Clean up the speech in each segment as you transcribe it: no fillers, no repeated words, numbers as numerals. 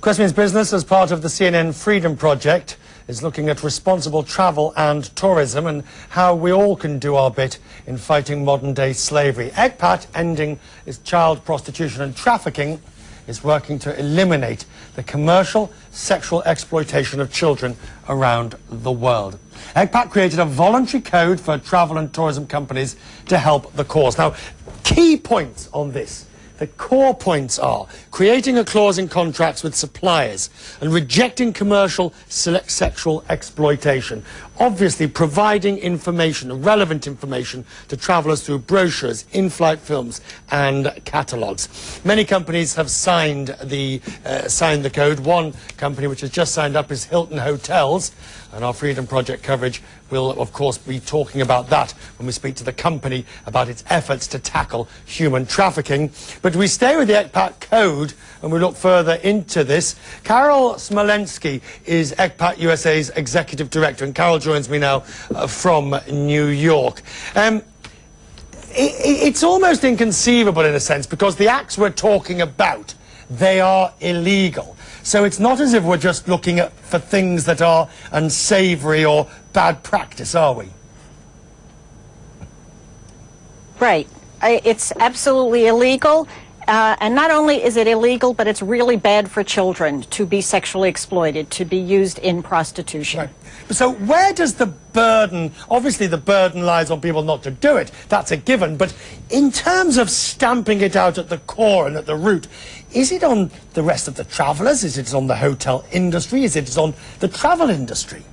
Quest Means Business, as part of the CNN Freedom Project, is looking at responsible travel and tourism and how we all can do our bit in fighting modern-day slavery. ECPAT, ending its child prostitution and trafficking, is working to eliminate the commercial sexual exploitation of children around the world. ECPAT created a voluntary code for travel and tourism companies to help the cause. Now, key points on this. The core points are creating a clause in contracts with suppliers and rejecting commercial sexual exploitation. Obviously, providing information, relevant information, to travellers through brochures, in-flight films and catalogues. Many companies have signed the code. One company which has just signed up is Hilton Hotels, and our Freedom Project coverage will, of course, be talking about that when we speak to the company about its efforts to tackle human trafficking. But we stay with the ECPAT code and we look further into this. Carol Smolensky is ECPAT USA's Executive Director, and Carol joins me now from New York. It's almost inconceivable in a sense, because the acts we're talking about, they are illegal. So it's not as if we're just looking for things that are unsavoury or bad practice, are we? Right. It's absolutely illegal. And not only is it illegal, but it's really bad for children to be sexually exploited, to be used in prostitution. Right. So where does the burden, obviously the burden lies on people not to do it, that's a given, but in terms of stamping it out at the core and at the root, is it on the rest of the travellers? Is it on the hotel industry? Is it on the travel industry?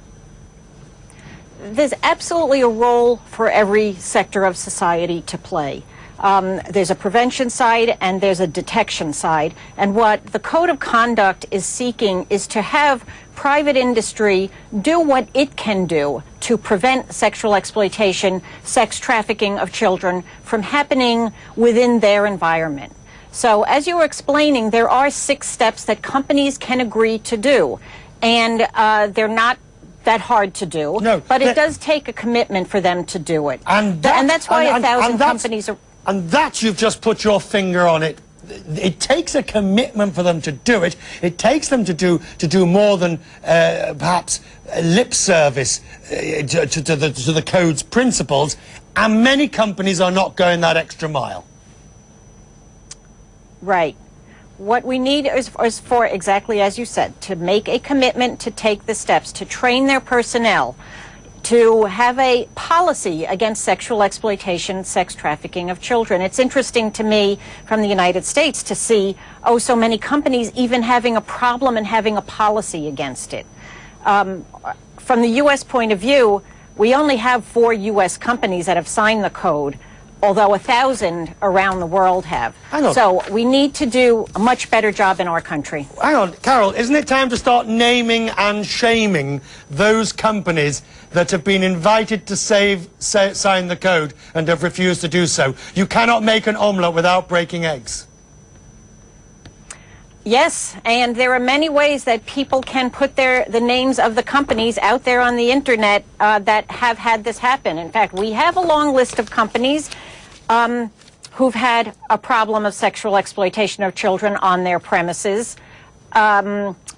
There's absolutely a role for every sector of society to play. There's a prevention side and there's a detection side. And what the Code of Conduct is seeking is to have private industry do what it can do to prevent sexual exploitation, sex trafficking of children from happening within their environment. So as you were explaining, there are 6 steps that companies can agree to do. And they're not that hard to do. No, but it does take a commitment for them to do it. And that's why 1,000 companies are... And that, you've just put your finger on it. It takes a commitment for them to do it. It takes them to do more than perhaps lip service to the code's principles, and many companies are not going that extra mile. Right. What we need is for, exactly as you said, to make a commitment to take the steps, to train their personnel, to have a policy against sexual exploitation, sex trafficking of children. It's interesting to me from the United States to see, so many companies even having a problem and having a policy against it. From the U.S. point of view, we only have 4 U.S. companies that have signed the code, although 1,000 around the world have. So we need to do a much better job in our country. Hang on, Carol, isn't it time to start naming and shaming those companies that have been invited to sign the code and have refused to do so? You cannot make an omelette without breaking eggs. Yes, and there are many ways that people can put the names of the companies out there on the internet that have had this happen. In fact, we have a long list of companies who've had a problem of sexual exploitation of children on their premises.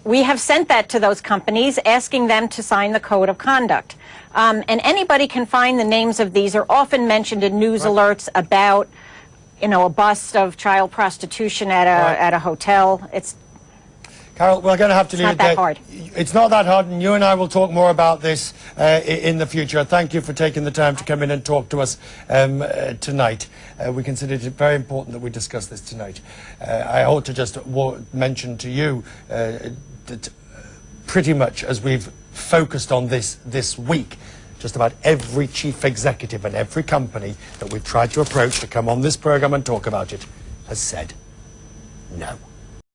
We have sent that to those companies, asking them to sign the Code of Conduct. And anybody can find the names of these. Are often mentioned in news alerts about, you know, a bust of child prostitution at a hotel. Carol, we're going to have to leave it there. It's not that hard. It's not that hard, and you and I will talk more about this in the future. Thank you for taking the time to come in and talk to us tonight. We consider it very important that we discuss this tonight. I ought to just mention to you that pretty much as we've focused on this week, just about every chief executive and every company that we've tried to approach to come on this program and talk about it has said no.